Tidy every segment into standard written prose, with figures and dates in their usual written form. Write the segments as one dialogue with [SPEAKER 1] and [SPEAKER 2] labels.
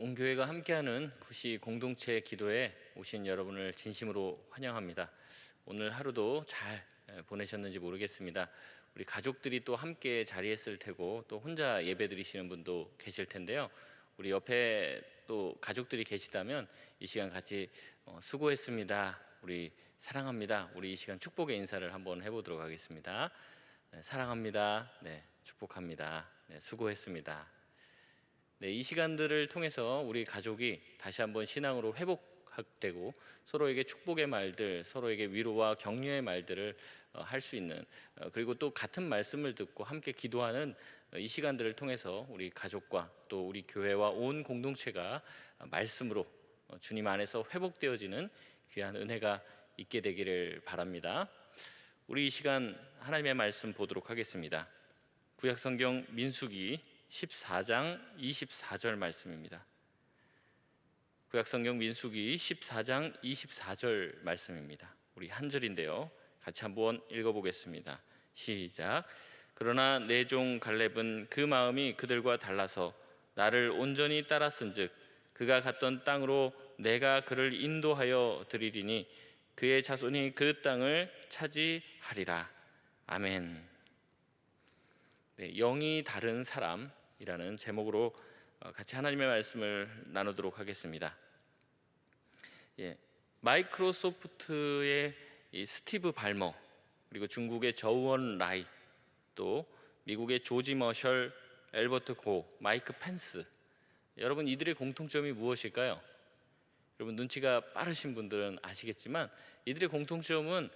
[SPEAKER 1] 온 교회가 함께하는 구시 공동체 기도에 오신 여러분을 진심으로 환영합니다. 오늘 하루도 잘 보내셨는지 모르겠습니다. 우리 가족들이 또 함께 자리했을 테고 또 혼자 예배 드리시는 분도 계실 텐데요. 우리 옆에 또 가족들이 계시다면 이 시간 같이 수고했습니다, 우리 사랑합니다, 우리 이 시간 축복의 인사를 한번 해보도록 하겠습니다. 네, 사랑합니다. 네, 축복합니다. 네, 수고했습니다. 네, 이 시간들을 통해서 우리 가족이 다시 한번 신앙으로 회복되고 서로에게 축복의 말들, 서로에게 위로와 격려의 말들을 할 수 있는, 그리고 또 같은 말씀을 듣고 함께 기도하는 이 시간들을 통해서 우리 가족과 또 우리 교회와 온 공동체가 말씀으로 주님 안에서 회복되어지는 귀한 은혜가 있게 되기를 바랍니다. 우리 이 시간 하나님의 말씀 보도록 하겠습니다. 구약성경 민수기 14장 24절 말씀입니다. 구약성경 민수기 14장 24절 말씀입니다. 우리 한 절인데요, 같이 한번 읽어보겠습니다. 시작. 그러나 내 종 갈렙은 그 마음이 그들과 달라서 나를 온전히 따랐은즉 그가 갔던 땅으로 내가 그를 인도하여 드리리니 그의 자손이 그 땅을 차지하리라. 아멘. 네, 영이 다른 사람이라는 제목으로 같이 하나님의 말씀을 나누도록 하겠습니다. 마이크로소프트의 이 스티브 발머, 그리고 중국의 저우원 라이, 또 미국의 조지 머셜, 엘버트 고, 마이크 펜스, 여러분 이들의 공통점이 무엇일까요? 여러분 눈치가 빠르신 분들은 아시겠지만 이들의 공통점은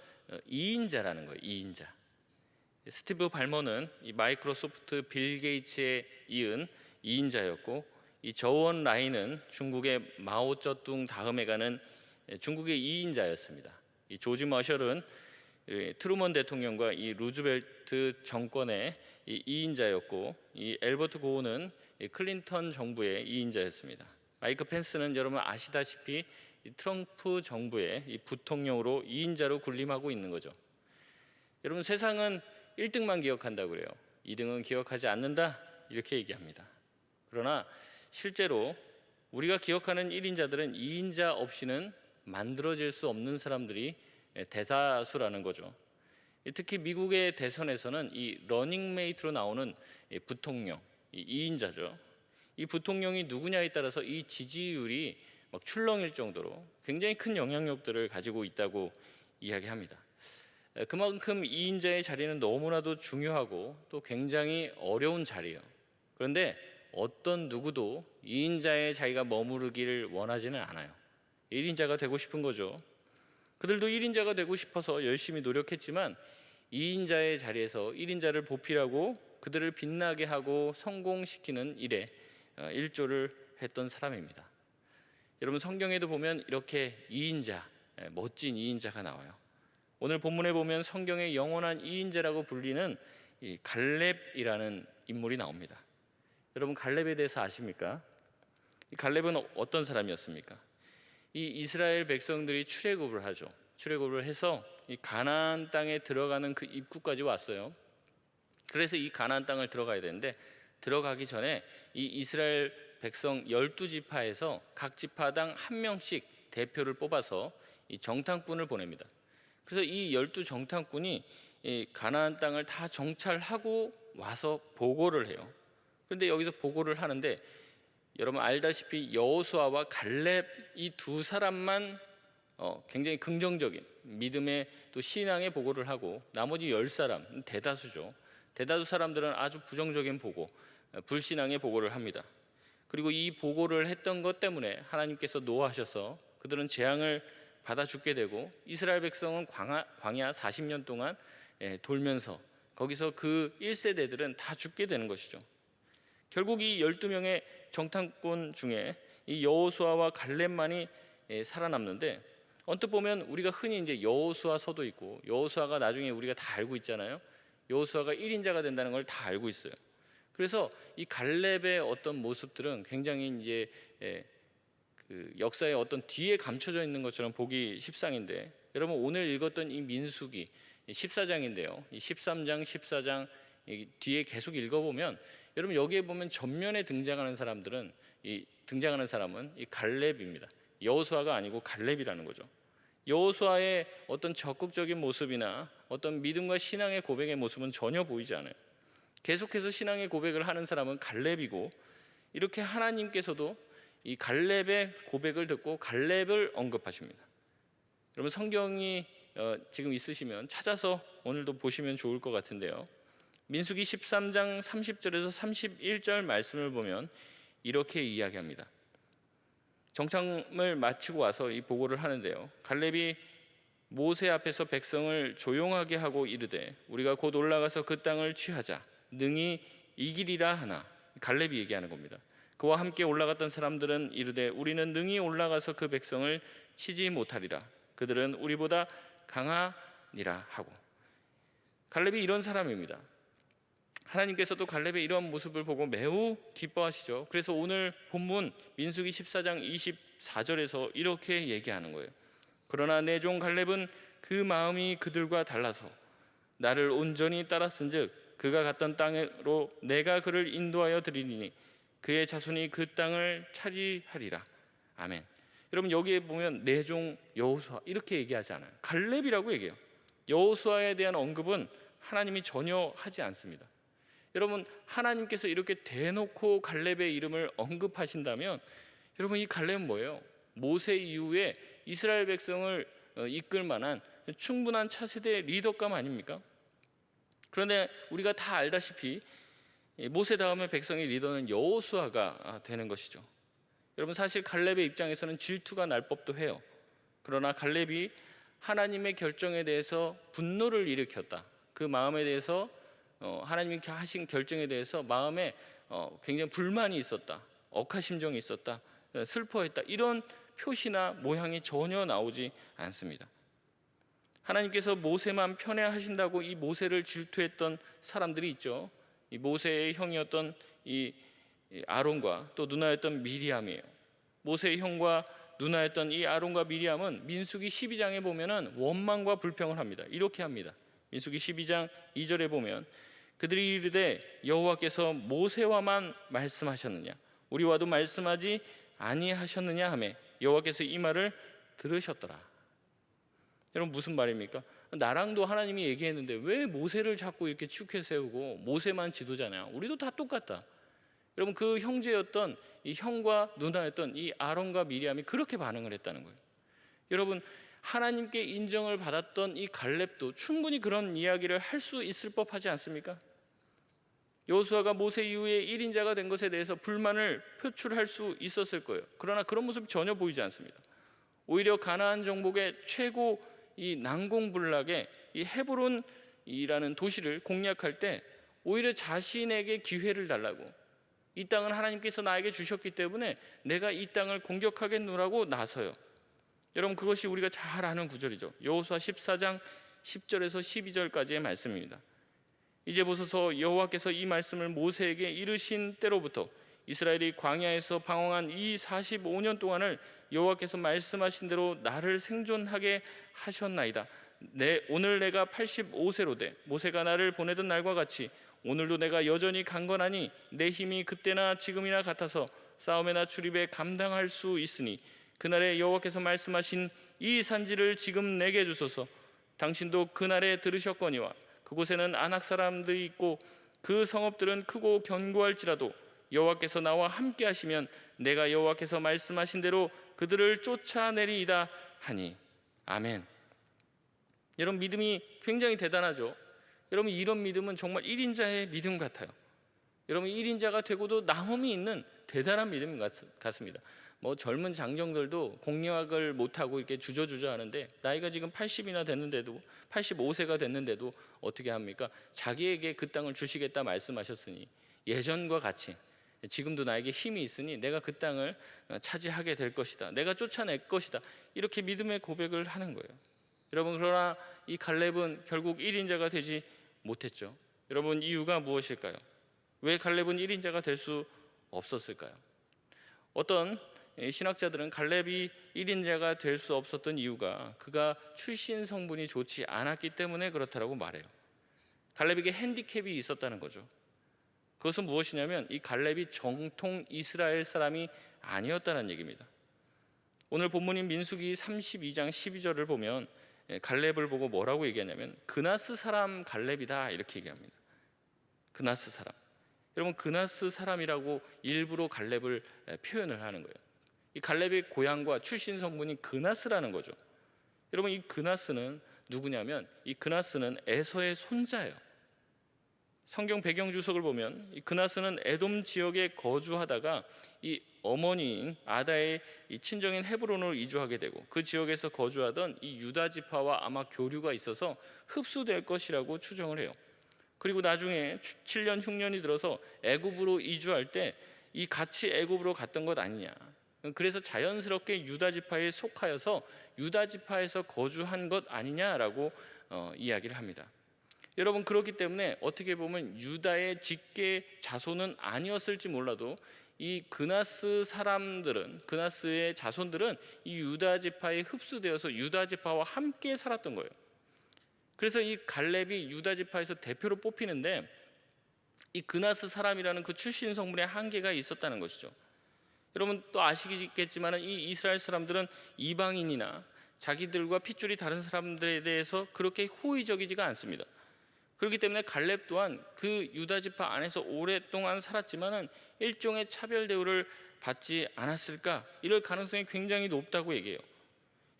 [SPEAKER 1] 2인자라는 거예요. 2인자. 스티브 발머는 이 마이크로소프트 빌 게이츠에 이은 2인자였고, 이 저우원 라이는 중국의 마오쩌둥 다음에 가는 중국의 2인자였습니다. 이 조지 머셜은 트루먼 대통령과 이 루즈벨트 정권의 이 2인자였고, 이 엘버트 고우는 이 클린턴 정부의 2인자였습니다. 마이크 펜스는 여러분 아시다시피 이 트럼프 정부의 이 부통령으로 2인자로 군림하고 있는 거죠. 여러분 세상은 1등만 기억한다고 그래요. 2등은 기억하지 않는다, 이렇게 얘기합니다. 그러나 실제로 우리가 기억하는 1인자들은 2인자 없이는 만들어질 수 없는 사람들이 대다수라는 거죠. 특히 미국의 대선에서는 이 러닝메이트로 나오는 부통령, 2인자죠. 이 부통령이 누구냐에 따라서 이 지지율이 막 출렁일 정도로 굉장히 큰 영향력들을 가지고 있다고 이야기합니다. 그만큼 2인자의 자리는 너무나도 중요하고 또 굉장히 어려운 자리예요. 그런데 어떤 누구도 2인자의 자리가 머무르기를 원하지는 않아요. 1인자가 되고 싶은 거죠. 그들도 1인자가 되고 싶어서 열심히 노력했지만 2인자의 자리에서 1인자를 보필하고 그들을 빛나게 하고 성공시키는 일에 일조를 했던 사람입니다. 여러분 성경에도 보면 이렇게 2인자, 멋진 2인자가 나와요. 오늘 본문에 보면 성경의 영원한 2인자라고 불리는 이 갈렙이라는 인물이 나옵니다. 여러분 갈렙에 대해서 아십니까? 이 갈렙은 어떤 사람이었습니까? 이 이스라엘 백성들이 출애굽을 하죠. 출애굽을 해서 이 가나안 땅에 들어가는 그 입구까지 왔어요. 그래서 이 가나안 땅을 들어가야 되는데 들어가기 전에 이 이스라엘 백성 12지파에서 각 지파당 한 명씩 대표를 뽑아서 이 정탐꾼을 보냅니다. 그래서 이 12정탐꾼이 이 가나안 땅을 다 정찰하고 와서 보고를 해요. 그런데 여기서 보고를 하는데 여러분 알다시피 여호수아와 갈렙 이 두 사람만 굉장히 긍정적인 믿음의 또 신앙의 보고를 하고 나머지 10사람, 대다수죠. 대다수 사람들은 아주 부정적인 보고, 불신앙의 보고를 합니다. 그리고 이 보고를 했던 것 때문에 하나님께서 노하셔서 그들은 재앙을 받아 죽게 되고 이스라엘 백성은 광야 40년 동안 돌면서 거기서 그 1세대들은 다 죽게 되는 것이죠. 결국 이 12명의 정탐꾼 중에 이 여호수아와 갈렙만이 살아남는데, 언뜻 보면 우리가 흔히 이제 여호수아서도 있고 여호수아가 나중에 우리가 다 알고 있잖아요. 여호수아가 1인자가 된다는 걸 다 알고 있어요. 그래서 이 갈렙의 어떤 모습들은 굉장히 이제 그 역사의 어떤 뒤에 감춰져 있는 것처럼 보기 십상인데, 여러분 오늘 읽었던 이 민수기 14장인데요. 이 13장, 14장 뒤에 계속 읽어보면 여러분 여기에 보면 전면에 등장하는 사람들은 이 등장하는 사람은 이 갈렙입니다. 여호수아가 아니고 갈렙이라는 거죠. 여호수아의 어떤 적극적인 모습이나 어떤 믿음과 신앙의 고백의 모습은 전혀 보이지 않아요. 계속해서 신앙의 고백을 하는 사람은 갈렙이고, 이렇게 하나님께서도 이 갈렙의 고백을 듣고 갈렙을 언급하십니다. 여러분 성경이 지금 있으시면 찾아서 오늘도 보시면 좋을 것 같은데요. 민수기 13장 30절에서 31절 말씀을 보면 이렇게 이야기합니다. 정탐을 마치고 와서 이 보고를 하는데요. 갈렙이 모세 앞에서 백성을 조용하게 하고 이르되 우리가 곧 올라가서 그 땅을 취하자 능히 이기리라 하나. 갈렙이 얘기하는 겁니다. 그와 함께 올라갔던 사람들은 이르되 우리는 능히 올라가서 그 백성을 치지 못하리라. 그들은 우리보다 강하니라 하고. 갈렙이 이런 사람입니다. 하나님께서도 갈렙의 이런 모습을 보고 매우 기뻐하시죠. 그래서 오늘 본문 민수기 14장 24절에서 이렇게 얘기하는 거예요. 그러나 내 종 갈렙은 그 마음이 그들과 달라서 나를 온전히 따랐은즉 그가 갔던 땅으로 내가 그를 인도하여 드리리니 그의 자손이 그 땅을 차지하리라. 아멘. 여러분 여기에 보면 내 종 여호수아 이렇게 얘기하지 않아요. 갈렙이라고 얘기해요. 여호수아에 대한 언급은 하나님이 전혀 하지 않습니다. 여러분 하나님께서 이렇게 대놓고 갈렙의 이름을 언급하신다면 여러분 이 갈렙은 뭐예요? 모세 이후에 이스라엘 백성을 이끌 만한 충분한 차세대 리더감 아닙니까? 그런데 우리가 다 알다시피 모세 다음에 백성의 리더는 여호수아가 되는 것이죠. 여러분 사실 갈렙의 입장에서는 질투가 날 법도 해요. 그러나 갈렙이 하나님의 결정에 대해서 분노를 일으켰다. 그 마음에 대해서 하나님이 하신 결정에 대해서 마음에 굉장히 불만이 있었다. 억하심정이 있었다. 슬퍼했다. 이런 표시나 모양이 전혀 나오지 않습니다. 하나님께서 모세만 편애하신다고 이 모세를 질투했던 사람들이 있죠. 이 모세의 형이었던 이 아론과 또 누나였던 미리암이에요. 모세의 형과 누나였던 이 아론과 미리암은 민수기 12장에 보면은 원망과 불평을 합니다. 이렇게 합니다. 민수기 12장 2절에 보면 그들이 이르되 여호와께서 모세와만 말씀하셨느냐 우리와도 말씀하지 아니하셨느냐 하매 여호와께서 이 말을 들으셨더라. 여러분 무슨 말입니까? 나랑도 하나님이 얘기했는데 왜 모세를 자꾸 이렇게 치우켜 세우고 모세만 지도자냐? 우리도 다 똑같다. 여러분 그 형제였던 이 형과 누나였던 이 아론과 미리암이 그렇게 반응을 했다는 거예요. 여러분 하나님께 인정을 받았던 이 갈렙도 충분히 그런 이야기를 할 수 있을 법하지 않습니까? 여호수아가 모세 이후에 1인자가 된 것에 대해서 불만을 표출할 수 있었을 거예요. 그러나 그런 모습이 전혀 보이지 않습니다. 오히려 가나안 정복의 최고 이 난공불락의 이 헤브론이라는 도시를 공략할 때 오히려 자신에게 기회를 달라고, 이 땅은 하나님께서 나에게 주셨기 때문에 내가 이 땅을 공격하겠노라고 나서요. 여러분 그것이 우리가 잘 아는 구절이죠. 여호수아 14장 10절에서 12절까지의 말씀입니다. 이제 보소서 여호와께서 이 말씀을 모세에게 이르신 때로부터 이스라엘이 광야에서 방황한 이 45년 동안을 여호와께서 말씀하신 대로 나를 생존하게 하셨나이다. 오늘 내가 85세로 돼 모세가 나를 보내던 날과 같이 오늘도 내가 여전히 강건하니 내 힘이 그때나 지금이나 같아서 싸움에나 출입에 감당할 수 있으니 그날에 여호와께서 말씀하신 이 산지를 지금 내게 주소서. 당신도 그날에 들으셨거니와 그곳에는 아낙 사람들이 있고 그 성읍들은 크고 견고할지라도 여호와께서 나와 함께 하시면 내가 여호와께서 말씀하신 대로 그들을 쫓아내리이다 하니. 아멘. 여러분 믿음이 굉장히 대단하죠. 여러분 이런 믿음은 정말 1인자의 믿음 같아요. 여러분 1인자가 되고도 나음이 있는 대단한 믿음 같습니다. 뭐 젊은 장정들도 공략을 못하고 이렇게 주저주저 하는데 나이가 지금 80이나 됐는데도 85세가 됐는데도 어떻게 합니까? 자기에게 그 땅을 주시겠다 말씀하셨으니 예전과 같이 지금도 나에게 힘이 있으니 내가 그 땅을 차지하게 될 것이다. 내가 쫓아낼 것이다. 이렇게 믿음의 고백을 하는 거예요. 여러분 그러나 이 갈렙은 결국 1인자가 되지 못했죠. 여러분 이유가 무엇일까요? 왜 갈렙은 1인자가 될 수 없었을까요? 어떤 신학자들은 갈렙이 1인자가 될 수 없었던 이유가 그가 출신 성분이 좋지 않았기 때문에 그렇다라고 말해요. 갈렙에게 핸디캡이 있었다는 거죠. 그것은 무엇이냐면 이 갈렙이 정통 이스라엘 사람이 아니었다는 얘기입니다. 오늘 본문인 민수기 32장 12절을 보면 갈렙을 보고 뭐라고 얘기하냐면 그나스 사람 갈렙이다 이렇게 얘기합니다. 그나스 사람. 여러분, 그나스 사람이라고 일부러 갈렙을 표현을 하는 거예요. 이 갈렙의 고향과 출신 성분이 그나스라는 거죠. 여러분, 이 그나스는 누구냐면 이 그나스는 에서의 손자예요. 성경 배경 주석을 보면 이 그나스는 에돔 지역에 거주하다가 이 어머니인 아다의 이 친정인 헤브론으로 이주하게 되고 그 지역에서 거주하던 이 유다 지파와 아마 교류가 있어서 흡수될 것이라고 추정을 해요. 그리고 나중에 7년 흉년이 들어서 애굽으로 이주할 때 이 같이 애굽으로 갔던 것 아니냐. 그래서 자연스럽게 유다 지파에 속하여서 유다 지파에서 거주한 것 아니냐라고 이야기를 합니다. 여러분, 그렇기 때문에 어떻게 보면 유다의 직계 자손은 아니었을지 몰라도 이 그나스 사람들은, 그나스의 자손들은 이 유다 지파에 흡수되어서 유다 지파와 함께 살았던 거예요. 그래서 이 갈렙이 유다 지파에서 대표로 뽑히는데 이 그나스 사람이라는 그 출신 성분의 한계가 있었다는 것이죠. 여러분, 또 아시겠지만 이 이스라엘 사람들은 이방인이나 자기들과 핏줄이 다른 사람들에 대해서 그렇게 호의적이지가 않습니다. 그렇기 때문에 갈렙 또한 그 유다 지파 안에서 오랫동안 살았지만은 일종의 차별 대우를 받지 않았을까, 이럴 가능성이 굉장히 높다고 얘기해요.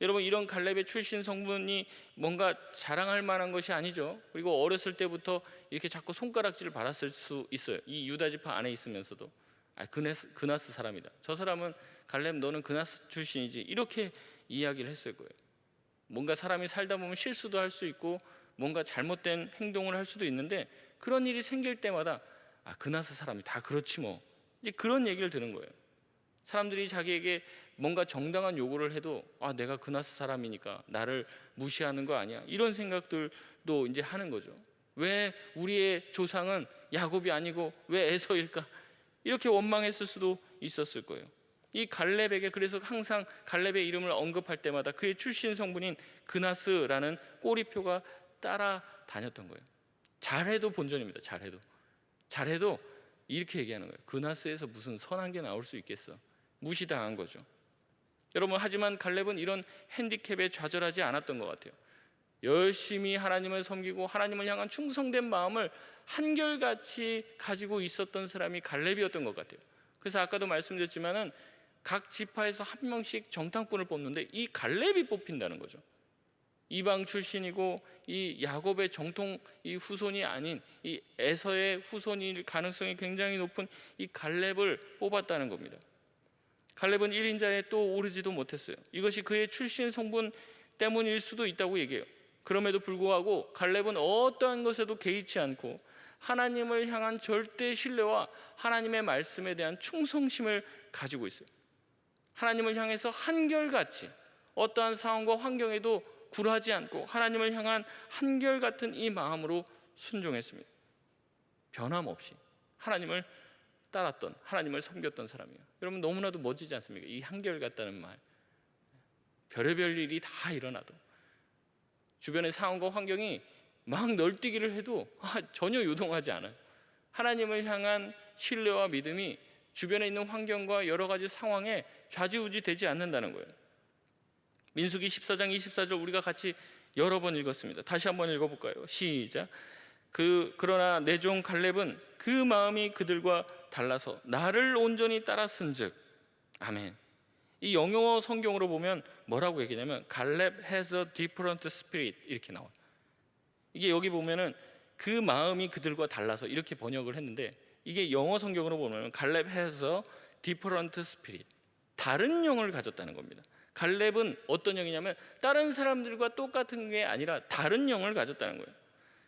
[SPEAKER 1] 여러분, 이런 갈렙의 출신 성분이 뭔가 자랑할 만한 것이 아니죠. 그리고 어렸을 때부터 이렇게 자꾸 손가락질을 받았을 수 있어요. 이 유다 지파 안에 있으면서도 그나스 사람이다, 저 사람은 갈렙 너는 그나스 출신이지, 이렇게 이야기를 했을 거예요. 뭔가 사람이 살다 보면 실수도 할 수 있고 뭔가 잘못된 행동을 할 수도 있는데 그런 일이 생길 때마다 그나스 사람이 다 그렇지 뭐, 이제 그런 얘기를 드는 거예요. 사람들이 자기에게 뭔가 정당한 요구를 해도 내가 그나스 사람이니까 나를 무시하는 거 아니야, 이런 생각들도 이제 하는 거죠. 왜 우리의 조상은 야곱이 아니고 왜 에서일까, 이렇게 원망했을 수도 있었을 거예요. 이 갈렙에게 그래서 항상 갈렙의 이름을 언급할 때마다 그의 출신 성분인 그나스라는 꼬리표가 따라다녔던 거예요. 잘해도 본전입니다. 잘해도 이렇게 얘기하는 거예요. 그나스에서 무슨 선한 게 나올 수 있겠어, 무시당한 거죠. 여러분, 하지만 갈렙은 이런 핸디캡에 좌절하지 않았던 것 같아요. 열심히 하나님을 섬기고 하나님을 향한 충성된 마음을 한결같이 가지고 있었던 사람이 갈렙이었던 것 같아요. 그래서 아까도 말씀드렸지만은 각 지파에서 한 명씩 정탐꾼을 뽑는데 이 갈렙이 뽑힌다는 거죠. 이방 출신이고 이 야곱의 정통 이 후손이 아닌 이 에서의 후손일 가능성이 굉장히 높은 이 갈렙을 뽑았다는 겁니다. 갈렙은 1인자에 또 오르지도 못했어요. 이것이 그의 출신 성분 때문일 수도 있다고 얘기해요. 그럼에도 불구하고 갈렙은 어떠한 것에도 개의치 않고 하나님을 향한 절대 신뢰와 하나님의 말씀에 대한 충성심을 가지고 있어요. 하나님을 향해서 한결같이 어떠한 상황과 환경에도 굴하지 않고 하나님을 향한 한결같은 이 마음으로 순종했습니다. 변함없이 하나님을 따랐던, 하나님을 섬겼던 사람이에요. 여러분, 너무나도 멋지지 않습니까? 이 한결같다는 말. 별의별 일이 다 일어나도 주변의 상황과 환경이 막 널뛰기를 해도 전혀 요동하지 않아요. 하나님을 향한 신뢰와 믿음이 주변에 있는 환경과 여러 가지 상황에 좌지우지 되지 않는다는 거예요. 민수기 14장 24절 우리가 같이 여러 번 읽었습니다. 다시 한번 읽어볼까요? 시작. 그러나 내 종 갈렙은 그 마음이 그들과 달라서 나를 온전히 따랐은즉. 아멘. 이 영어 성경으로 보면 뭐라고 얘기냐면 갈렙 has a different spirit 이렇게 나와요. 이게 여기 보면은 그 마음이 그들과 달라서 이렇게 번역을 했는데 이게 영어 성경으로 보면 갈렙 has a different spirit, 다른 영을 가졌다는 겁니다. 갈렙은 어떤 영이냐면 다른 사람들과 똑같은 게 아니라 다른 영을 가졌다는 거예요.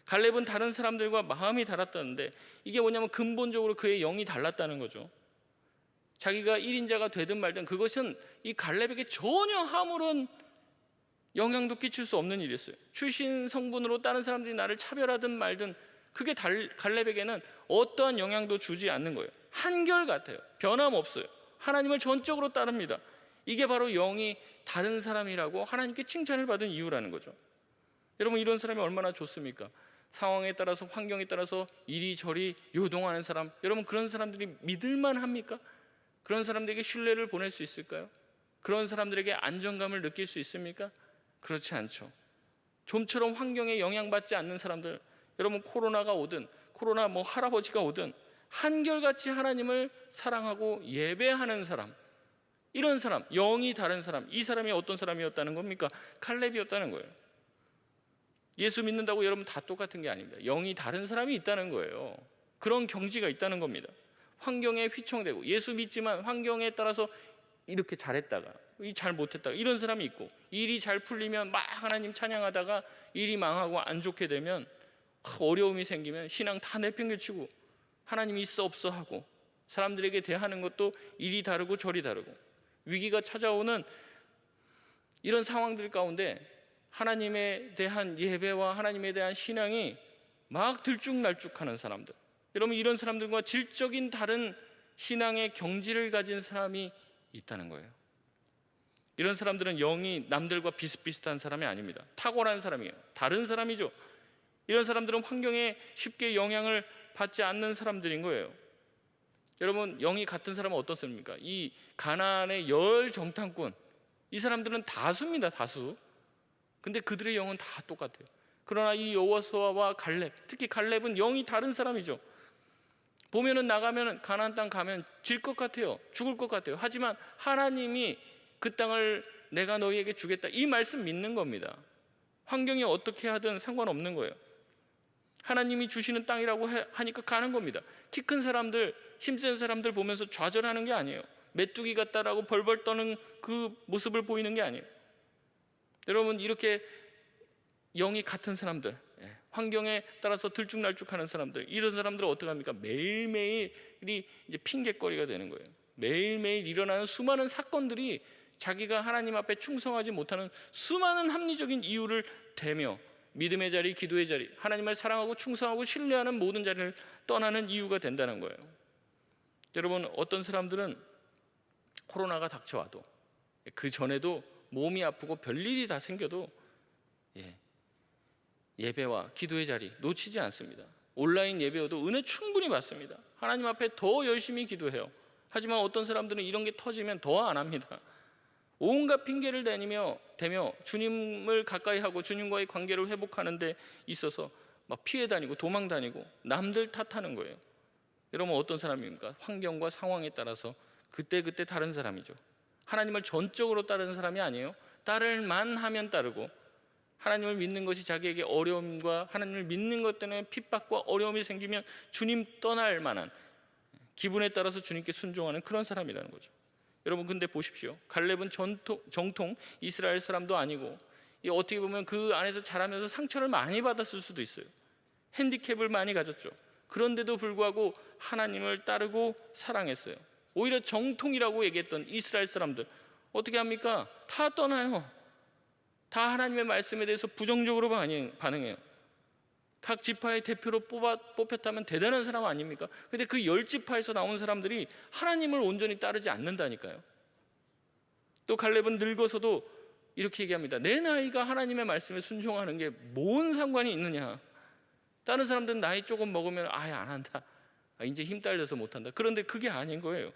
[SPEAKER 1] 갈렙은 다른 사람들과 마음이 달랐다는데 이게 뭐냐면 근본적으로 그의 영이 달랐다는 거죠. 자기가 1인자가 되든 말든 그것은 이 갈렙에게 전혀 아무런 영향도 끼칠 수 없는 일이었어요. 출신 성분으로 다른 사람들이 나를 차별하든 말든 그게 갈렙에게는 어떠한 영향도 주지 않는 거예요. 한결같아요. 변함없어요. 하나님을 전적으로 따릅니다. 이게 바로 영이 다른 사람이라고 하나님께 칭찬을 받은 이유라는 거죠. 여러분, 이런 사람이 얼마나 좋습니까? 상황에 따라서, 환경에 따라서 이리저리 요동하는 사람, 여러분 그런 사람들이 믿을만 합니까? 그런 사람들에게 신뢰를 보낼 수 있을까요? 그런 사람들에게 안정감을 느낄 수 있습니까? 그렇지 않죠. 좀처럼 환경에 영향받지 않는 사람들, 여러분 코로나가 오든 코로나 할아버지가 오든 한결같이 하나님을 사랑하고 예배하는 사람, 이런 사람, 영이 다른 사람, 이 사람이 어떤 사람이었다는 겁니까? 칼렙이었다는 거예요. 예수 믿는다고 여러분 다 똑같은 게 아닙니다. 영이 다른 사람이 있다는 거예요. 그런 경지가 있다는 겁니다. 환경에 휘청되고 예수 믿지만 환경에 따라서 이렇게 잘했다가 잘 못했다가 이런 사람이 있고, 일이 잘 풀리면 막 하나님 찬양하다가 일이 망하고 안 좋게 되면 어려움이 생기면 신앙 다 내팽개치고 하나님이 있어 없어 하고, 사람들에게 대하는 것도 이리 다르고 저리 다르고, 위기가 찾아오는 이런 상황들 가운데 하나님에 대한 예배와 하나님에 대한 신앙이 막 들쭉날쭉하는 사람들, 여러분 이런 사람들과 질적인 다른 신앙의 경지를 가진 사람이 있다는 거예요. 이런 사람들은 영이 남들과 비슷비슷한 사람이 아닙니다. 탁월한 사람이에요. 다른 사람이죠. 이런 사람들은 환경에 쉽게 영향을 받지 않는 사람들인 거예요. 여러분 영이 같은 사람은 어떻습니까? 이 가나안의 열정탐꾼, 이 사람들은 다수입니다. 다수. 근데 그들의 영은 다 똑같아요. 그러나 이 여호수아와 갈렙, 특히 갈렙은 영이 다른 사람이죠. 보면은 나가면 가나안 땅 가면 질 것 같아요. 죽을 것 같아요. 하지만 하나님이 그 땅을 내가 너희에게 주겠다, 이 말씀 믿는 겁니다. 환경이 어떻게 하든 상관없는 거예요. 하나님이 주시는 땅이라고 하니까 가는 겁니다. 키 큰 사람들, 힘센 사람들 보면서 좌절하는 게 아니에요. 메뚜기 같다라고 벌벌 떠는 그 모습을 보이는 게 아니에요. 여러분 이렇게 영이 같은 사람들, 환경에 따라서 들쭉날쭉하는 사람들, 이런 사람들은 어떻게 합니까? 매일매일이 이제 핑계거리가 되는 거예요. 매일매일 일어나는 수많은 사건들이 자기가 하나님 앞에 충성하지 못하는 수많은 합리적인 이유를 대며 믿음의 자리, 기도의 자리, 하나님을 사랑하고 충성하고 신뢰하는 모든 자리를 떠나는 이유가 된다는 거예요. 여러분 어떤 사람들은 코로나가 닥쳐와도 그 전에도 몸이 아프고 별일이 다 생겨도 예배와 기도의 자리 놓치지 않습니다. 온라인 예배여도 은혜 충분히 받습니다. 하나님 앞에 더 열심히 기도해요. 하지만 어떤 사람들은 이런 게 터지면 더 안 합니다. 온갖 핑계를 대며 주님을 가까이 하고 주님과의 관계를 회복하는 데 있어서 막 피해 다니고 도망 다니고 남들 탓하는 거예요. 여러분 어떤 사람입니까? 환경과 상황에 따라서 그때그때 다른 사람이죠. 하나님을 전적으로 따르는 사람이 아니에요. 따를만 하면 따르고, 하나님을 믿는 것이 자기에게 어려움과 하나님을 믿는 것 때문에 핍박과 어려움이 생기면 주님 떠날 만한, 기분에 따라서 주님께 순종하는 그런 사람이라는 거죠. 여러분 근데 보십시오. 갈렙은 정통 이스라엘 사람도 아니고, 어떻게 보면 그 안에서 자라면서 상처를 많이 받았을 수도 있어요. 핸디캡을 많이 가졌죠. 그런데도 불구하고 하나님을 따르고 사랑했어요. 오히려 정통이라고 얘기했던 이스라엘 사람들 어떻게 합니까? 다 떠나요. 다 하나님의 말씀에 대해서 부정적으로 반응해요. 각 지파의 대표로 뽑혔다면 대단한 사람 아닙니까? 근데 그 10지파에서 나온 사람들이 하나님을 온전히 따르지 않는다니까요. 또 갈렙은 늙어서도 이렇게 얘기합니다. 내 나이가 하나님의 말씀에 순종하는 게 뭔 상관이 있느냐. 다른 사람들은 나이 조금 먹으면 아예 안 한다, 이제 힘 딸려서 못한다. 그런데 그게 아닌 거예요.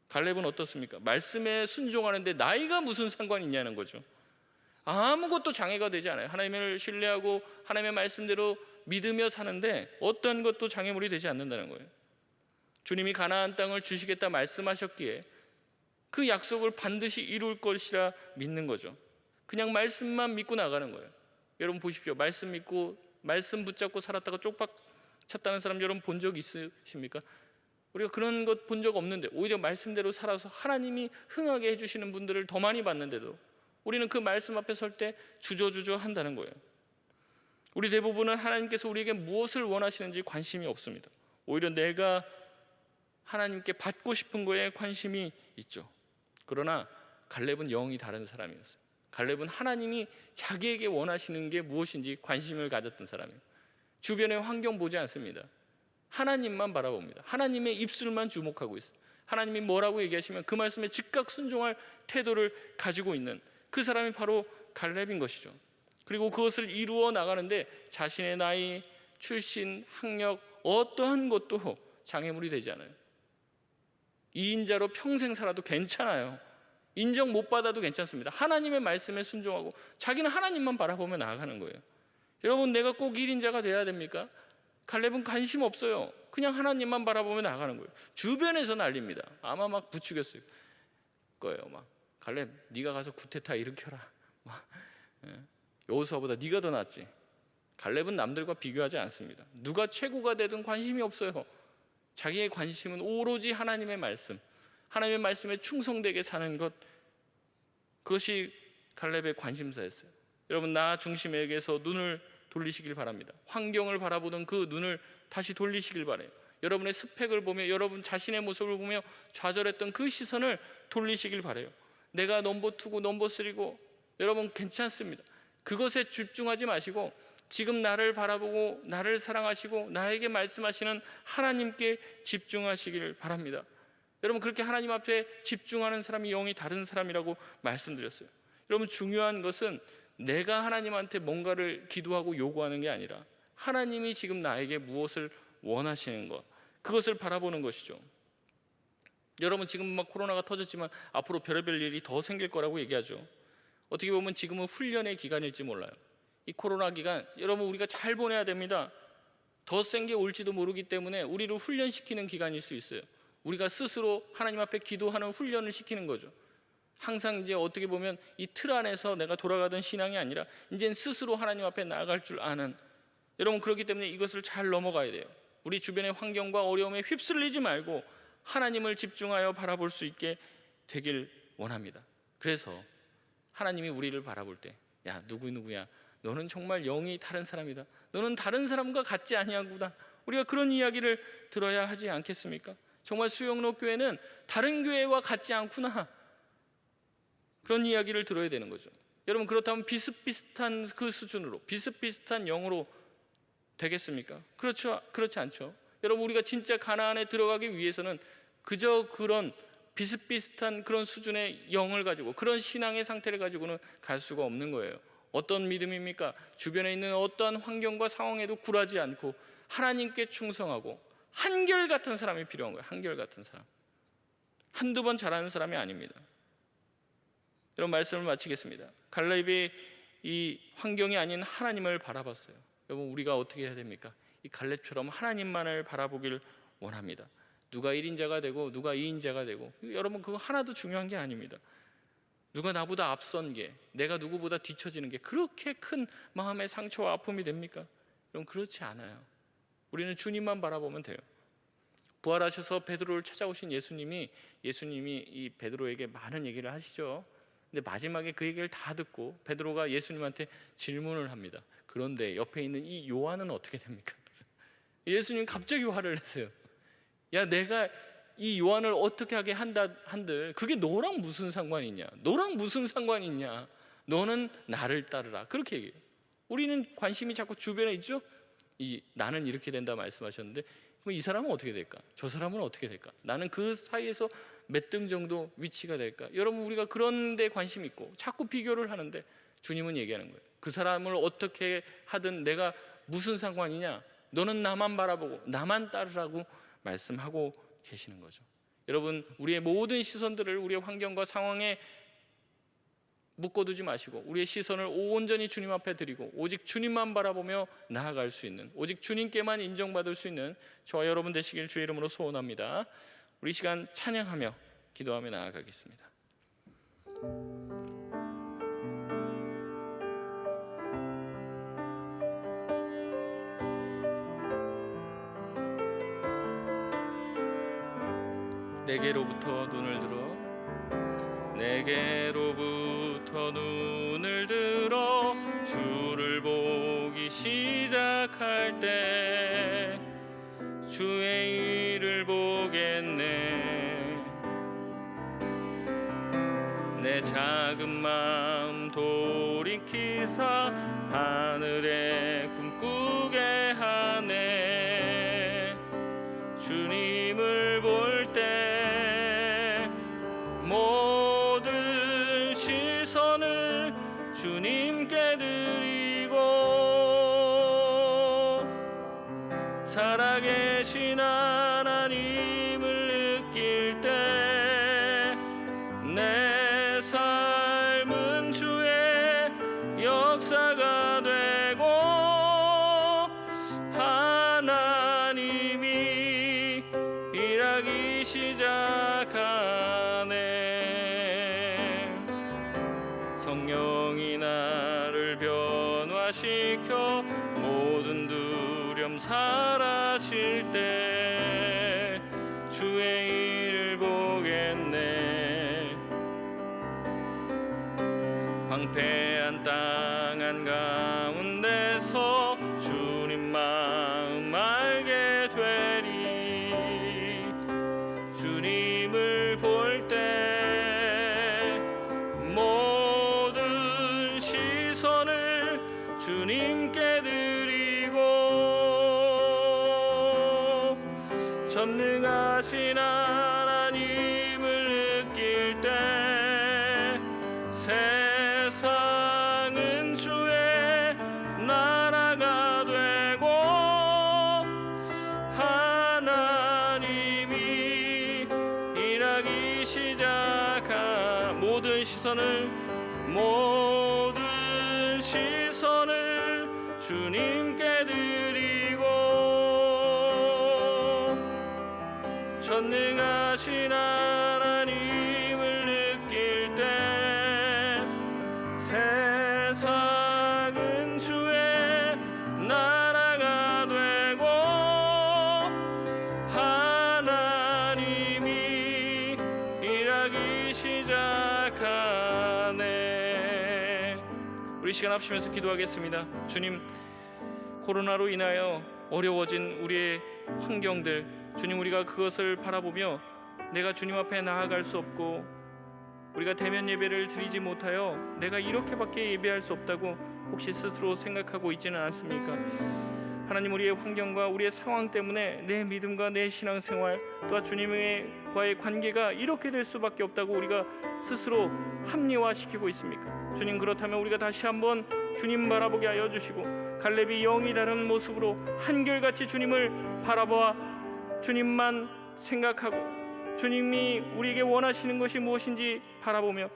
[SPEAKER 1] 갈렙은 어떻습니까? 말씀에 순종하는데 나이가 무슨 상관이 있냐는 거죠. 아무것도 장애가 되지 않아요. 하나님을 신뢰하고 하나님의 말씀대로 믿으며 사는데 어떤 것도 장애물이 되지 않는다는 거예요. 주님이 가나안 땅을 주시겠다 말씀하셨기에 그 약속을 반드시 이룰 것이라 믿는 거죠. 그냥 말씀만 믿고 나가는 거예요. 여러분 보십시오. 말씀 믿고 말씀 붙잡고 살았다가 쪽박 찼다는 사람 여러분 본 적 있으십니까? 우리가 그런 것 본 적 없는데 오히려 말씀대로 살아서 하나님이 흥하게 해주시는 분들을 더 많이 봤는데도 우리는 그 말씀 앞에 설 때 주저주저 한다는 거예요. 우리 대부분은 하나님께서 우리에게 무엇을 원하시는지 관심이 없습니다. 오히려 내가 하나님께 받고 싶은 거에 관심이 있죠. 그러나 갈렙은 영이 다른 사람이었어요. 갈렙은 하나님이 자기에게 원하시는 게 무엇인지 관심을 가졌던 사람이에요. 주변의 환경 보지 않습니다. 하나님만 바라봅니다. 하나님의 입술만 주목하고 있어요. 하나님이 뭐라고 얘기하시면 그 말씀에 즉각 순종할 태도를 가지고 있는 그 사람이 바로 갈렙인 것이죠. 그리고 그것을 이루어 나가는데 자신의 나이, 출신, 학력 어떠한 것도 장애물이 되지 않아요. 2인자로 평생 살아도 괜찮아요. 인정 못 받아도 괜찮습니다. 하나님의 말씀에 순종하고 자기는 하나님만 바라보며 나아가는 거예요. 여러분, 내가 꼭 1인자가 돼야 됩니까? 갈렙은 관심 없어요. 그냥 하나님만 바라보며 나아가는 거예요. 주변에서 난립니다. 아마 막 부추겼을 거예요. 막 갈렙, 네가 가서 구테타 일으켜라. 막, 여호수아보다 네가 더 낫지. 갈렙은 남들과 비교하지 않습니다. 누가 최고가 되든 관심이 없어요. 자기의 관심은 오로지 하나님의 말씀, 하나님의 말씀에 충성되게 사는 것, 그것이 갈렙의 관심사였어요. 여러분, 나 중심에게서 눈을 돌리시길 바랍니다. 환경을 바라보던 그 눈을 다시 돌리시길 바라요. 여러분의 스펙을 보며, 여러분 자신의 모습을 보며 좌절했던 그 시선을 돌리시길 바라요. 내가 넘버 2고 넘버 3고 여러분 괜찮습니다. 그것에 집중하지 마시고 지금 나를 바라보고 나를 사랑하시고 나에게 말씀하시는 하나님께 집중하시길 바랍니다. 여러분, 그렇게 하나님 앞에 집중하는 사람이 영이 다른 사람이라고 말씀드렸어요. 여러분, 중요한 것은 내가 하나님한테 뭔가를 기도하고 요구하는 게 아니라 하나님이 지금 나에게 무엇을 원하시는 것, 그것을 바라보는 것이죠. 여러분, 지금 막 코로나가 터졌지만 앞으로 별의별 일이 더 생길 거라고 얘기하죠. 어떻게 보면 지금은 훈련의 기간일지 몰라요. 이 코로나 기간 여러분 우리가 잘 보내야 됩니다. 더 센 게 올지도 모르기 때문에 우리를 훈련시키는 기간일 수 있어요. 우리가 스스로 하나님 앞에 기도하는 훈련을 시키는 거죠. 항상 이제 어떻게 보면 이 틀 안에서 내가 돌아가던 신앙이 아니라 이제는 스스로 하나님 앞에 나아갈 줄 아는, 여러분 그렇기 때문에 이것을 잘 넘어가야 돼요. 우리 주변의 환경과 어려움에 휩쓸리지 말고 하나님을 집중하여 바라볼 수 있게 되길 원합니다. 그래서 하나님이 우리를 바라볼 때, 야 누구야, 너는 정말 영이 다른 사람이다, 너는 다른 사람과 같지 아니하구나, 우리가 그런 이야기를 들어야 하지 않겠습니까? 정말 수영로 교회는 다른 교회와 같지 않구나, 그런 이야기를 들어야 되는 거죠. 여러분, 그렇다면 비슷비슷한 그 수준으로 비슷비슷한 영으로 되겠습니까? 그렇지 않죠. 여러분, 우리가 진짜 가나안에 들어가기 위해서는 그저 그런 비슷비슷한 그런 수준의 영을 가지고, 그런 신앙의 상태를 가지고는 갈 수가 없는 거예요. 어떤 믿음입니까? 주변에 있는 어떠한 환경과 상황에도 굴하지 않고 하나님께 충성하고 한결같은 사람이 필요한 거예요. 한결같은 사람. 한두 번 잘하는 사람이 아닙니다. 이런 말씀을 마치겠습니다. 갈렙이 이 환경이 아닌 하나님을 바라봤어요. 여러분, 우리가 어떻게 해야 됩니까? 이 갈렙처럼 하나님만을 바라보길 원합니다. 누가 1인자가 되고 누가 2인자가 되고, 여러분 그거 하나도 중요한 게 아닙니다. 누가 나보다 앞선 게, 내가 누구보다 뒤처지는 게 그렇게 큰 마음의 상처와 아픔이 됩니까? 여러분, 그렇지 않아요. 우리는 주님만 바라보면 돼요. 부활하셔서 베드로를 찾아오신 예수님이 이 베드로에게 많은 얘기를 하시죠. 근데 마지막에 그 얘기를 다 듣고 베드로가 예수님한테 질문을 합니다. 그런데 옆에 있는 이 요한은 어떻게 됩니까? 예수님 갑자기 화를 내세요. 야, 내가 이 요한을 어떻게 하게 한들 그게 너랑 무슨 상관이 있냐? 너랑 무슨 상관이 있냐? 너는 나를 따르라. 그렇게 얘기해요. 우리는 관심이 자꾸 주변에 있죠. 나는 이렇게 된다 말씀하셨는데, 그럼 이 사람은 어떻게 될까? 저 사람은 어떻게 될까? 나는 그 사이에서 몇 등 정도 위치가 될까? 여러분, 우리가 그런 데 관심이 있고 자꾸 비교를 하는데, 주님은 얘기하는 거예요. 그 사람을 어떻게 하든 내가 무슨 상관이냐? 너는 나만 바라보고 나만 따르라고 말씀하고 계시는 거죠. 여러분, 우리의 모든 시선들을 우리의 환경과 상황에 묶어두지 마시고 우리의 시선을 온전히 주님 앞에 드리고 오직 주님만 바라보며 나아갈 수 있는, 오직 주님께만 인정받을 수 있는 저와 여러분 되시길 주의 이름으로 소원합니다. 우리 시간 찬양하며 기도하며 나아가겠습니다. 내게로부터 눈을 들어, 내게로부터 눈을 들어 주를 보기 시작할 때 주의 일을 보겠네. 내 작은 마음 돌이키사 하늘에 꿈꾸게 하네. 주님을 볼 때 모든 시선을 주님께 드리고 살아계신 하나님을 느낄 때 역사가 되고 하나님이 일하기 시작하네. 성령이 나를 변화시켜 모든 두려움 사라질 때 주의 일을 보겠네. 황폐한 땅 한가운데서 주님 마음 알게 되리. 주님을 볼 때 모든 시선을 주님께 드리고 전능하신 하나님을 느낄 때 세상은 주의 나라가 되고 하나님이 일하기 시작한 모든 시선을 주님께 드리고 전능하신 하나님을 느낄 때 세상은 주의 나라가 되고 하나님이 일하기 시작하네. 우리 시간 합치면서 기도하겠습니다. 주님, 코로나로 인하여 어려워진 우리의 환경들, 주님, 우리가 그것을 바라보며 내가 주님 앞에 나아갈 수 없고 우리가 대면 예배를 드리지 못하여 내가 이렇게밖에 예배할 수 없다고 혹시 스스로 생각하고 있지는 않습니까? 하나님, 우리의 환경과 우리의 상황 때문에 내 믿음과 내 신앙생활 또한 주님과의 관계가 이렇게 될 수밖에 없다고 우리가 스스로 합리화시키고 있습니까? 주님, 그렇다면 우리가 다시 한번 주님 바라보게 하여 주시고 갈렙이 영이 다른 모습으로 한결같이 주님을 바라보아 주님만 생각하고 주님이 우리에게 원하시는 것이 무엇인지 바라보며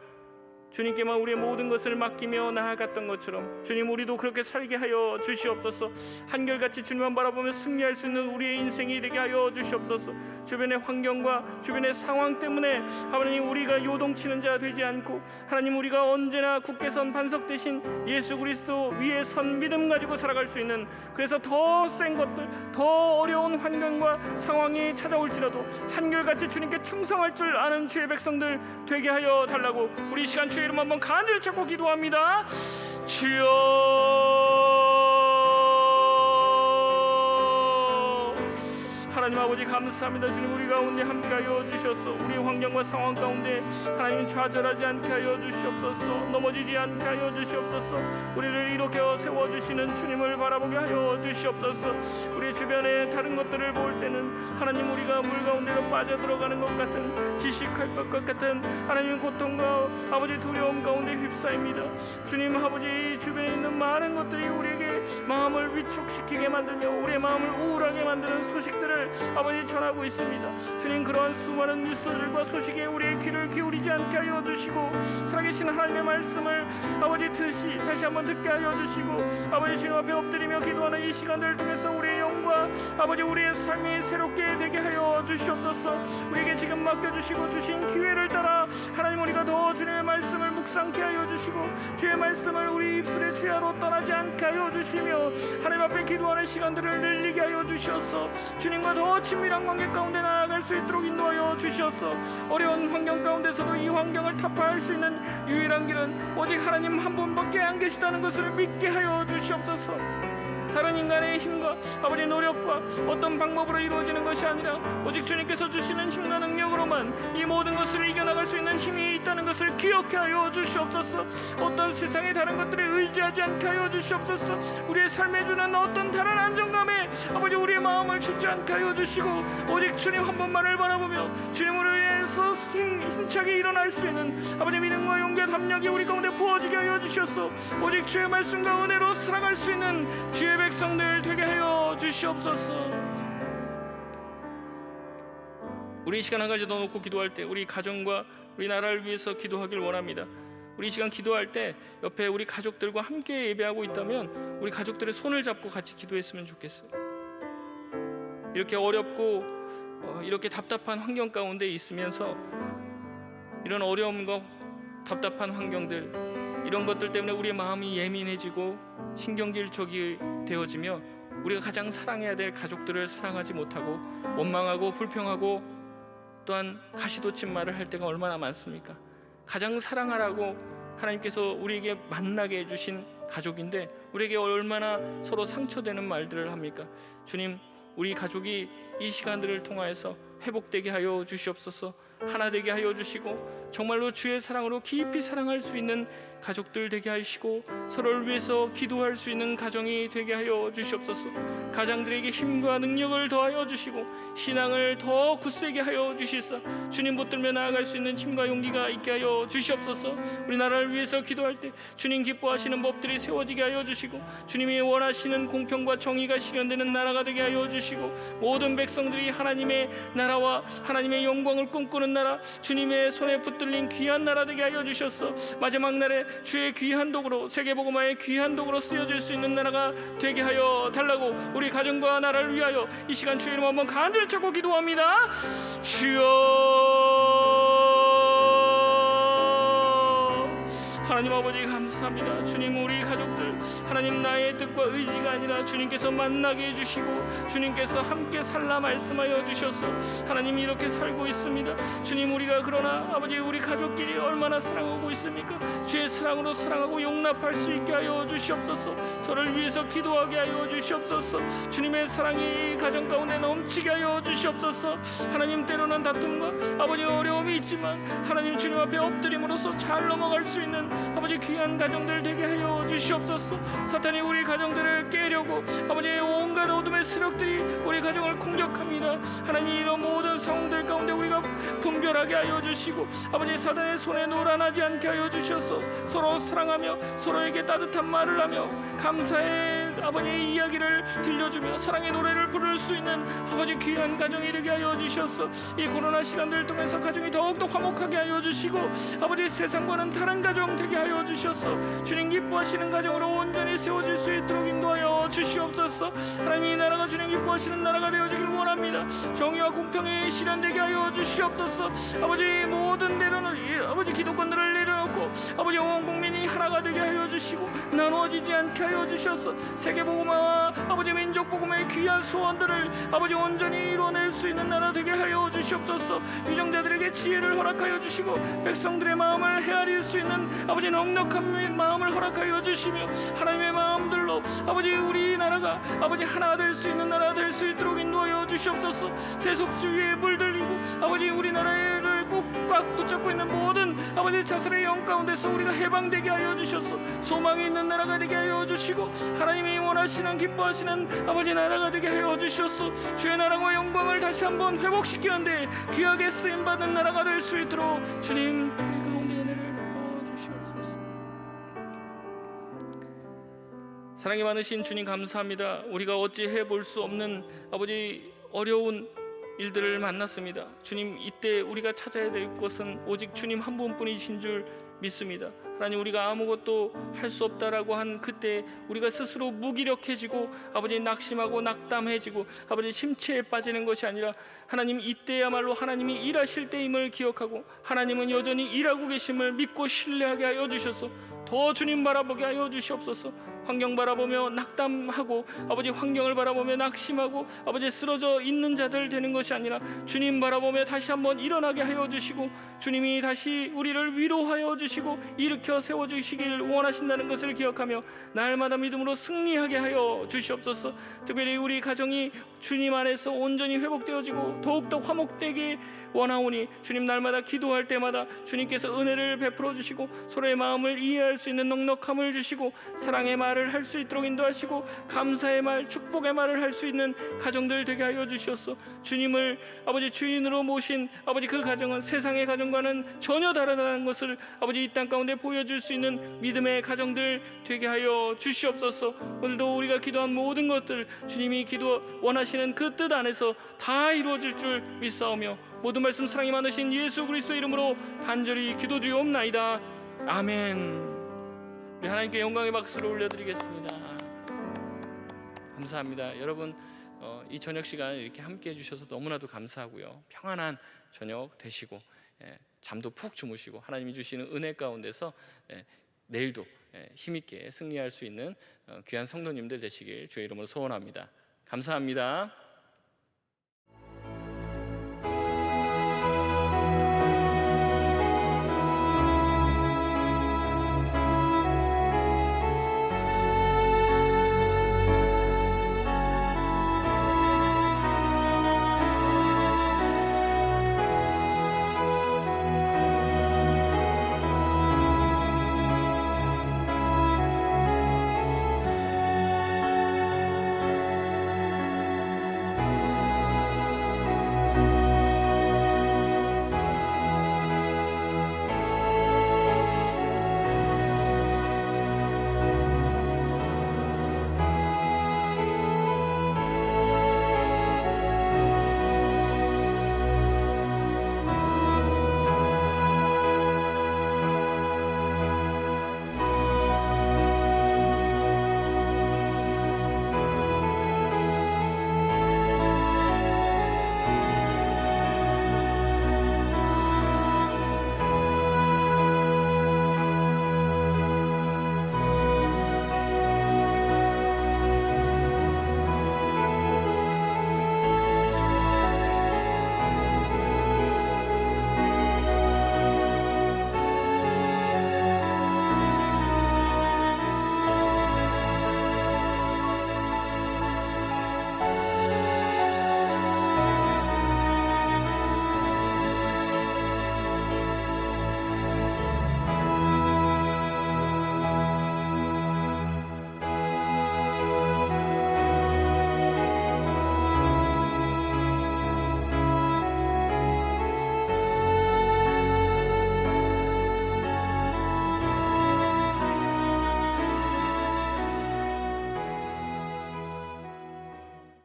[SPEAKER 1] 주님께만 우리의 모든 것을 맡기며 나아갔던 것처럼 주님, 우리도 그렇게 살게 하여 주시옵소서. 한결같이 주님만 바라보며 승리할 수 있는 우리의 인생이 되게 하여 주시옵소서. 주변의 환경과 주변의 상황 때문에 하나님, 우리가 요동치는 자 되지 않고 하나님, 우리가 언제나 굳게 선 반석 대신 예수 그리스도 위에 선 믿음 가지고 살아갈 수 있는, 그래서 더 센 것들, 더 어려운 환경과 상황이 찾아올지라도 한결같이 주님께 충성할 줄 아는 주의 백성들 되게 하여 달라고 우리 시간 주의 이름 한번 간절히 찾고 기도합니다. 주여, 하나님 아버지 감사합니다. 주님, 우리 가운데 함께하여 주셔서 우리 환경과 상황 가운데 하나님 좌절하지 않게 하여 주시옵소서. 넘어지지 않게 하여 주시옵소서. 우리를 일으켜 세워주시는 주님을 바라보게 하여 주시옵소서. 우리 주변에 다른 것들을 볼 때는 하나님, 우리가 물 가운데로 빠져들어가는 것 같은, 지식할 것 같은 하나님 고통과 아버지 두려움 가운데 휩싸입니다. 주님 아버지, 주변에 있는 많은 것들이 우리에게 마음을 위축시키게 만들며 우리의 마음을 우울하게 만드는 소식들을 아버지 전하고 있습니다. 주님, 그러한 수많은 뉴스들과 소식에 우리의 귀를 기울이지 않게 하여 주시고 살아계신 하나님의 말씀을 아버지 다시 한번 듣게 하여 주시고 아버지 주님 앞에 엎드리며 기도하는 이 시간들을 통해서 우리의 영과 아버지 우리의 삶이 새롭게 되게 하여 주시옵소서. 우리에게 지금 맡겨주시고 주신 기회를 따라 하나님, 우리가 더 주님의 말씀을 묵상케 하여 주시고 주의 말씀을 우리 입술의 주야로 떠나지 않게 하여 주시며 하나님 앞에 기도하는 시간들을 늘리게 하여 주시옵소서. 주님과 더 친밀한 관계 가운데 나아갈 수 있도록 인도하여 주시옵소서. 어려운 환경 가운데서도 이 환경을 타파할 수 있는 유일한 길은 오직 하나님 한 분밖에 안 계시다는 것을 믿게 하여 주시옵소서. 다른 인간의 힘과 아버지 노력과 어떤 방법으로 이루어지는 것이 아니라 오직 주님께서 주시는 힘과 능력으로만 이 모든 것을 이겨나갈 수 있는 힘이 있다는 것을 기억해 하여 주시옵소서. 어떤 세상의 다른 것들에 의지하지 않게 하여 주시옵소서. 우리의 삶에 주는 어떤 다른 안정감에 아버지 우리의 마음을 주지 않게 하여 주시고 오직 주님 한 분만을 바라보며 주님으로 인해서 힘차게 일어날 수 있는 아버지 믿음과 용기와 담력이 우리 가운데 부어지게 하여 주셔서 오직 주의 말씀과 은혜로 살아갈 수 있는 주의 백성들 되게 하여 주시옵소서. 우리 시간 한 가지 더 놓고 기도할 때 우리 가정과 우리 나라를 위해서 기도하길 원합니다. 우리 이 시간 기도할 때 옆에 우리 가족들과 함께 예배하고 있다면 우리 가족들의 손을 잡고 같이 기도했으면 좋겠어요. 이렇게 어렵고 이렇게 답답한 환경 가운데 있으면서 이런 어려움과 답답한 환경들, 이런 것들 때문에 우리의 마음이 예민해지고 신경질적이 되어지며 우리가 가장 사랑해야 될 가족들을 사랑하지 못하고 원망하고 불평하고 또한 가시돋친 말을 할 때가 얼마나 많습니까? 가장 사랑하라고 하나님께서 우리에게 만나게 해주신 가족인데 우리에게 얼마나 서로 상처되는 말들을 합니까? 주님, 우리 가족이 이 시간들을 통하여서 회복되게 하여 주시옵소서. 하나 되게 하여 주시고 정말로 주의 사랑으로 깊이 사랑할 수 있는 가족들 되게 하시고 서로를 위해서 기도할 수 있는 가정이 되게 하여 주시옵소서. 가장들에게 힘과 능력을 더하여 주시고 신앙을 더 굳세게 하여 주시사 주님 붙들며 나아갈 수 있는 힘과 용기가 있게 하여 주시옵소서. 우리나라를 위해서 기도할 때 주님 기뻐하시는 법들이 세워지게 하여 주시고 주님이 원하시는 공평과 정의가 실현되는 나라가 되게 하여 주시고 모든 백성들이 하나님의 나라와 하나님의 영광을 꿈꾸는 나라, 주님의 손에 붙들린 귀한 나라 되게 하여 주셨어. 마지막 날에 주의 귀한 도구로, 세계복음화의 귀한 도구로 쓰여질 수 있는 나라가 되게 하여 달라고 우리 가정과 나라를 위하여 이 시간 주의 이름 한번 간절히 찾고 기도합니다. 주여, 하나님 아버지 감사합니다. 주님, 우리 가족들 하나님 나의 뜻과 의지가 아니라 주님께서 만나게 해주시고 주님께서 함께 살라 말씀하여 주셔서 하나님 이렇게 살고 있습니다. 주님, 우리가 그러나 아버지 우리 가족끼리 얼마나 사랑하고 있습니까? 주의 사랑으로 사랑하고 용납할 수 있게 하여 주시옵소서. 서로를 위해서 기도하게 하여 주시옵소서. 주님의 사랑이 가정 가운데 넘치게 하여 주시옵소서. 하나님, 때로는 다툼과 아버지 어려움이 있지만 하나님 주님 앞에 엎드림으로써 잘 넘어갈 수 있는 아버지 귀한 가정들 되게 하여 주시옵소서. 사탄이 우리 가정들을 깨려고 아버지 온갖 어둠의 세력들이 우리 가정을 공격합니다. 하나님, 이런 모든 상황들 가운데 우리가 분별하게 하여 주시고 아버지 사단의 손에 노란하지 않게 하여 주셔서 서로 사랑하며 서로에게 따뜻한 말을 하며 감사의 아버지의 이야기를 들려주며 사랑의 노래를 부를 수 있는 아버지 귀한 가정이 되게 하여 주셔서 이 코로나 시간들을 통해서 가정이 더욱더 화목하게 하여 주시고 아버지 세상과는 다른 가정 되게 하여 주셔서 주님 기뻐하시는 가정으로 온전히 세워질 수 있도록 인도하여 주시옵소서. 하나님, 이 나라가 주님 기뻐하시는 나라가 되어지길 원합니다. 정의와 공평이 실현되게 하여 주시옵소서. 아버지, 모든 데로는 아버지 기득권들을 내려놓고 아버지 온 국민이 하나가 되게 하여 주시고 나누어지지 않게 하여 주셔서 세계복음화와 아버지 민족복음의 귀한 소원들을 아버지 온전히 이뤄낼 수 있는 나라 되게 하여 주시옵소서. 유정자들에게 지혜를 허락하여 주시고 백성들의 마음을 헤아릴 수 있는 아버지 넉넉한 마음을 허락하여 주시며 하나님의 마음들로 아버지 우리나라가 아버지 하나 될 수 있는 나라 될 수 있도록 인도하여 주시옵소서. 세속주의에 물들리고 아버지 우리나라를 꽉 붙잡고 있는 모든 아버지 자살의 영 가운데서 우리가 해방되게 하여 주셔서 소망이 있는 나라가 되게 하여 주시고 하나님이 원하시는 기뻐하시는 아버지 나라가 되게 하여 주셔서 주의 나라와 영광을 다시 한번 회복시키는데 귀하게 쓰임받는 나라가 될 수 있도록 주님 우리 가운데 은혜를 베풀어 주시옵소서. 사랑이 많으신 주님 감사합니다. 우리가 어찌 해볼 수 없는 아버지 어려운 일들을 만났습니다. 주님, 이때 우리가 찾아야 될 것은 오직 주님 한 분뿐이신 줄 믿습니다. 하나님, 우리가 아무것도 할 수 없다라고 한 그때 우리가 스스로 무기력해지고 아버지 낙심하고 낙담해지고 아버지 심취에 빠지는 것이 아니라 하나님, 이때야말로 하나님이 일하실 때임을 기억하고 하나님은 여전히 일하고 계심을 믿고 신뢰하게 하여 주셔서 더 주님 바라보게 하여 주시옵소서. 환경 바라보며 낙담하고 아버지 환경을 바라보며 낙심하고 아버지 쓰러져 있는 자들 되는 것이 아니라 주님 바라보며 다시 한번 일어나게 하여 주시고 주님이 다시 우리를 위로하여 주시고 일으켜 세워주시길 원하신다는 것을 기억하며 날마다 믿음으로 승리하게 하여 주시옵소서. 특별히 우리 가정이 주님 안에서 온전히 회복되어지고 더욱더 화목되게 원하오니 주님, 날마다 기도할 때마다 주님께서 은혜를 베풀어 주시고 서로의 마음을 이해할 수 있는 넉넉함을 주시고 사랑의 말을 할 수 있도록 인도하시고 감사의 말, 축복의 말을 할 수 있는 가정들 되게 하여 주시옵소서. 주님을 아버지 주인으로 모신 아버지 그 가정은 세상의 가정과는 전혀 다르다는 것을 아버지 이 땅 가운데 보여줄 수 있는 믿음의 가정들 되게 하여 주시옵소서. 오늘도 우리가 기도한 모든 것들 주님이 기도 원하시는 그 뜻 안에서 다 이루어질 줄 믿사오며 모든 말씀 사랑이 많으신 예수 그리스도 이름으로 간절히 기도드리옵나이다. 아멘. 우리 하나님께 영광의 박수를 올려드리겠습니다. 감사합니다. 여러분, 이 저녁 시간 이렇게 함께 해주셔서 너무나도 감사하고요. 평안한 저녁 되시고, 잠도 푹 주무시고 하나님이 주시는 은혜 가운데서 내일도 힘있게 승리할 수 있는 귀한 성도님들 되시길 주의 이름으로 소원합니다. 감사합니다.